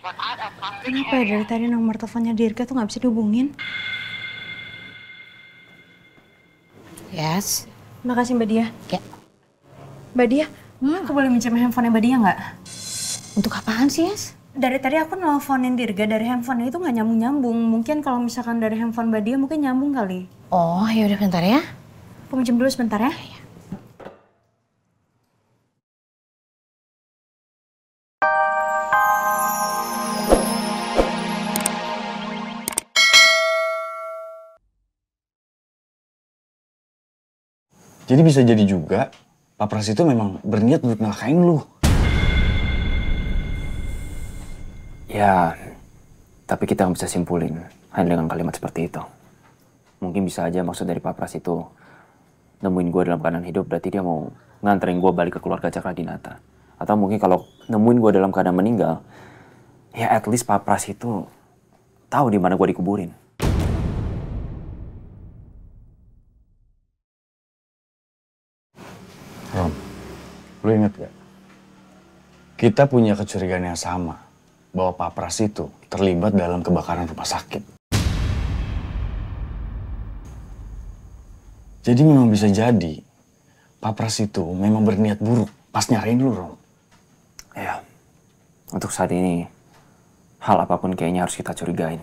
Kenapa ya dari tadi nomor teleponnya Dirga tuh nggak bisa dihubungin? Yes. Makasih Mbak Dia. Ya. Mbak Dia, aku boleh minjem handphonenya Mbak Dia nggak? Untuk apaan sih, Yes? Dari tadi aku nelfonin Dirga dari handphone itu nggak nyambung-nyambung. Mungkin kalau misalkan dari handphone Mbak Dia mungkin nyambung kali. Oh, ya udah bentar ya. Aku minjem dulu sebentar ya. Jadi bisa jadi juga, Pak Pras itu memang berniat buat ngelakain lu. Ya, tapi kita nggak bisa simpulin hanya dengan kalimat seperti itu. Mungkin bisa aja maksud dari Pak Pras itu nemuin gue dalam keadaan hidup, berarti dia mau nganterin gue balik ke keluarga Cakradinata. Atau mungkin kalau nemuin gue dalam keadaan meninggal, ya at least Pak Pras itu tahu di mana gue dikuburin. Rom, lu inget gak? Kita punya kecurigaan yang sama bahwa Pak Pras itu terlibat dalam kebakaran rumah sakit. Jadi memang bisa jadi Pak Pras itu memang berniat buruk pas nyariin lu, Rom. Ya, untuk saat ini hal apapun kayaknya harus kita curigain.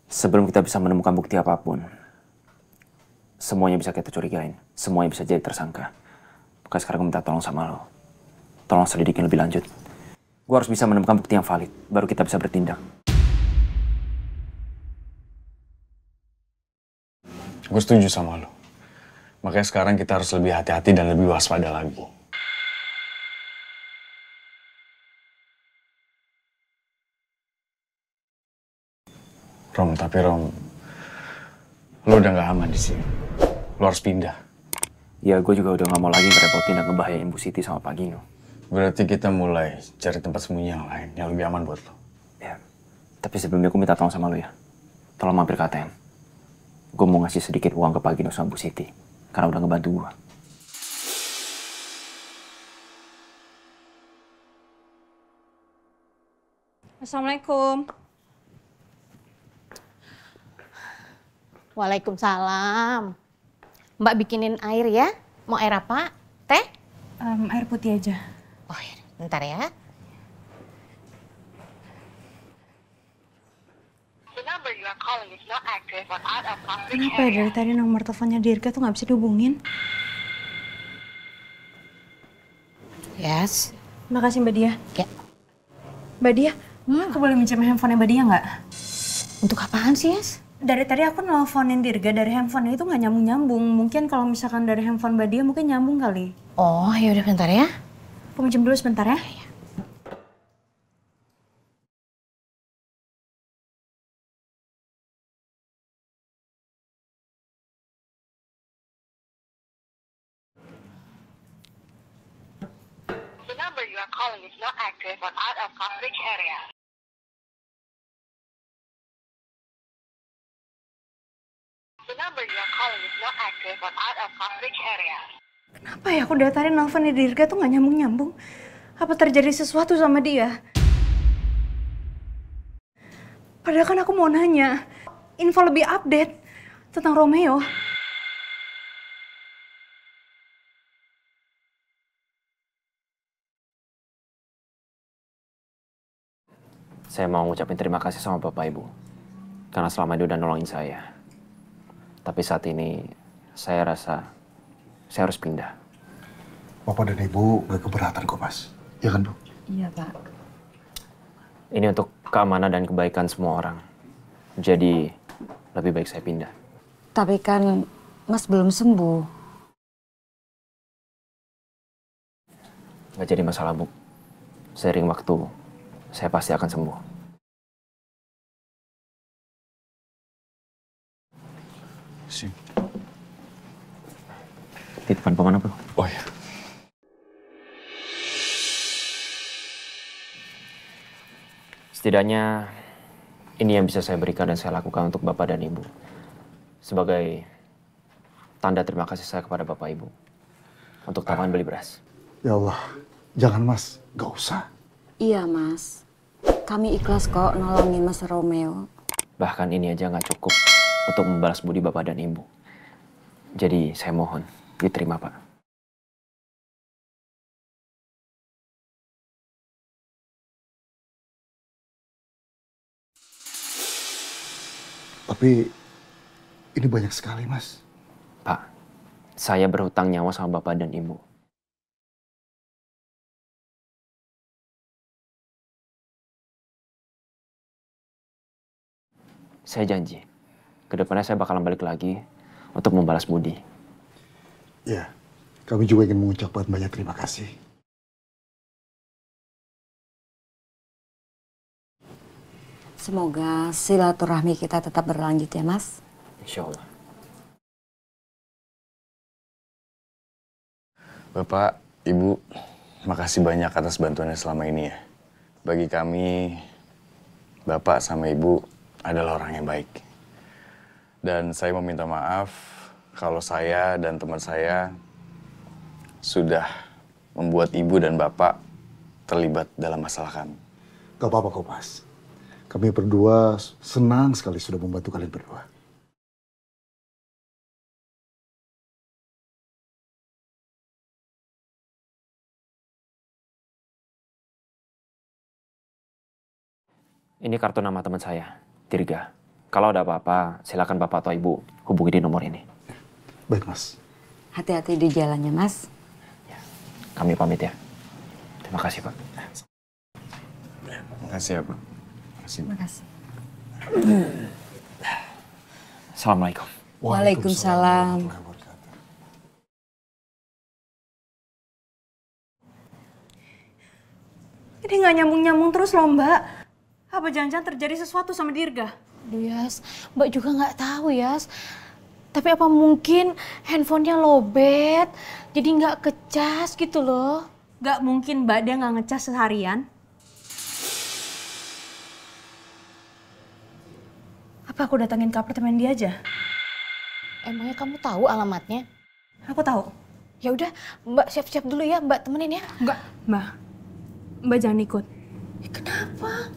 Sebelum kita bisa menemukan bukti apapun, semuanya bisa kita curigain, semuanya bisa jadi tersangka. Makanya sekarang gue minta tolong sama lo. Tolong selidikin lebih lanjut. Gue harus bisa menemukan bukti yang valid, baru kita bisa bertindak. Gue setuju sama lo. Makanya sekarang kita harus lebih hati-hati dan lebih waspada lagi. Rom, tapi Rom, lo udah gak aman di sini. Lo harus pindah. Ya, gue juga udah gak mau lagi ngerepotin dan ngebahayain Bu Siti sama Pak Gino. Berarti kita mulai cari tempat sembunyi yang lain, yang lebih aman buat lo. Ya, tapi sebelumnya gue minta tolong sama lo ya. Tolong mampir ke ATM. Gue mau ngasih sedikit uang ke Pak Gino sama Bu Siti. Karena udah ngebantu gue. Assalamualaikum. Waalaikumsalam. Mbak bikinin air ya. Mau air apa? Teh? Air putih aja. Oh, ya. Bentar ya. Kenapa ya dari tadi nomor teleponnya Dirga tuh nggak bisa dihubungin? Yes. Makasih Mbak Dia. Ya. Mbak Dia, aku boleh minjem handphonenya Mbak Dia nggak? Untuk apaan sih, Yes? Dari tadi aku nelfonin Dirga dari handphone itu nggak nyambung-nyambung. Mungkin kalau misalkan dari handphone Mbak Dia mungkin nyambung kali. Oh, ya udah bentar ya. Aku minjem dulu sebentar ya. The number you are calling is not active or out of coverage area. The number you are calling is not active or out of coverage area. Kenapa ya aku dari tadi nelfonin Dirga tuh nggak nyambung-nyambung? Apa terjadi sesuatu sama dia? Padahal kan aku mau nanya info lebih update tentang Romeo. Saya mau ngucapin terima kasih sama Bapak Ibu. Karena selama ini udah nolongin saya. Tapi saat ini saya rasa saya harus pindah. Bapak dan Ibu gak keberatan kok, Mas. Iya kan, Bu? Iya, Pak. Ini untuk keamanan dan kebaikan semua orang. Jadi lebih baik saya pindah. Tapi kan Mas belum sembuh. Nggak jadi masalah, Bu. Seiring waktu, saya pasti akan sembuh. Sim. Titipan kemana, Bro? Oh ya. Setidaknya ini yang bisa saya berikan dan saya lakukan untuk Bapak dan Ibu. Sebagai tanda terima kasih saya kepada Bapak Ibu untuk tambahan beli beras. Ya Allah, jangan Mas, gak usah. Iya Mas, kami ikhlas kok nolongin Mas Romeo. Bahkan ini aja nggak cukup untuk membalas budi Bapak dan Ibu. Jadi saya mohon diterima, Pak. Tapi ini banyak sekali Mas. Pak, saya berhutang nyawa sama Bapak dan Ibu. Saya janji, kedepannya saya bakalan balik lagi untuk membalas budi. Ya, kami juga ingin mengucapkan banyak terima kasih. Semoga silaturahmi kita tetap berlanjut ya Mas. Insya Allah. Bapak, Ibu, makasih banyak atas bantuannya selama ini ya. Bagi kami, Bapak sama Ibu adalah orang yang baik. Dan saya meminta maaf kalau saya dan teman saya sudah membuat Ibu dan Bapak terlibat dalam masalah kami. Gak apa-apa kok Mas. Kami berdua senang sekali sudah membantu kalian berdua. Ini kartu nama teman saya, Dirga. Kalau ada apa-apa, silakan Bapak atau Ibu hubungi di nomor ini. Baik Mas. Hati-hati di jalannya Mas. Ya, kami pamit ya. Terima kasih, Pak. Terima kasih ya, Pak. Terima kasih. Assalamualaikum. Waalaikumsalam. Ini nggak nyambung-nyambung terus loh Mbak. Apa jangan-jangan terjadi sesuatu sama Dirga? Aduh Yas, Mbak juga nggak tahu Yas. Tapi apa mungkin handphonenya lowbat, jadi nggak kecas gitu loh. Nggak mungkin Mbak, dia nggak ngecas seharian. Apa aku datangin ke apartemen dia aja? Emangnya kamu tahu alamatnya? Aku tahu. Ya udah, Mbak siap-siap dulu ya, Mbak temenin ya. Enggak, Mbak. Mbak jangan ikut. Kenapa?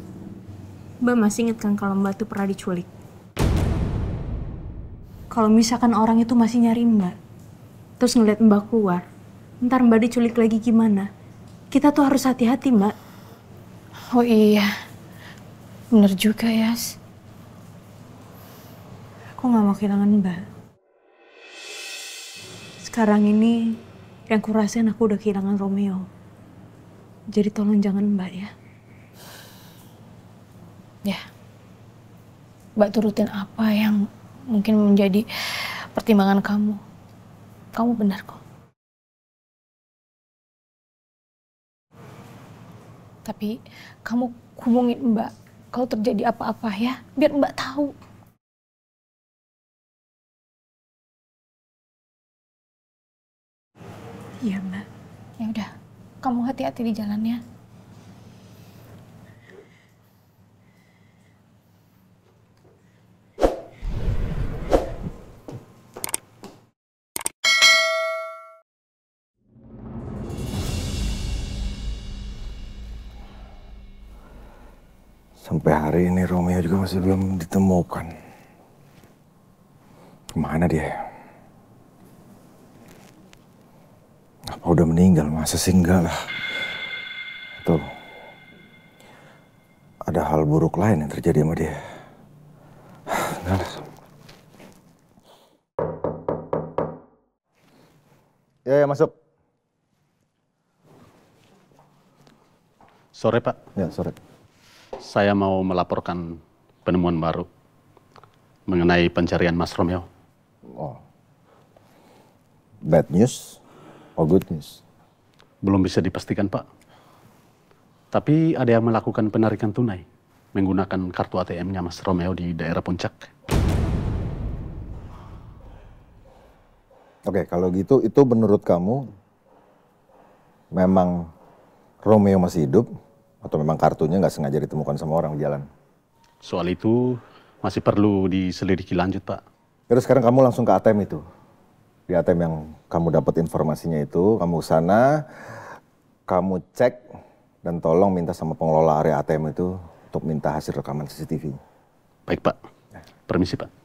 Mbak masih inget kan kalau Mbak tuh pernah diculik? Kalau misalkan orang itu masih nyari Mbak, terus ngeliat Mbak keluar, ntar Mbak diculik lagi gimana? Kita tuh harus hati-hati, Mbak. Oh iya, bener juga Yas. Aku nggak mau kehilangan Mbak. Sekarang ini yang kurasain aku udah kehilangan Romeo. Jadi tolong jangan Mbak ya. Ya, Mbak turutin apa yang mungkin menjadi pertimbangan kamu. Kamu benar kok. Tapi kamu hubungin Mbak kalau terjadi apa-apa ya, biar Mbak tahu. Iya Mbak. Ya udah, kamu hati-hati di jalan ya. Sampai hari ini Romeo juga masih belum ditemukan. Kemana dia? Apa udah meninggal? Masa sih enggak lah. Tuh. Ada hal buruk lain yang terjadi sama dia. Enggak lah. Ya, masuk. Sore, Pak. Ya, sore. Saya mau melaporkan penemuan baru mengenai pencarian Mas Romeo. Oh. Bad news or good news? Belum bisa dipastikan, Pak. Tapi ada yang melakukan penarikan tunai menggunakan kartu ATM-nya Mas Romeo di daerah Puncak. Oke, kalau gitu itu menurut kamu memang Romeo masih hidup atau memang kartunya nggak sengaja ditemukan sama orang di jalan? Soal itu masih perlu diselidiki lanjut, Pak. Terus sekarang kamu langsung ke ATM itu. Di ATM yang kamu dapat informasinya itu, kamu ke sana, kamu cek, dan tolong minta sama pengelola area ATM itu untuk minta hasil rekaman CCTV. Baik, Pak. Permisi, Pak.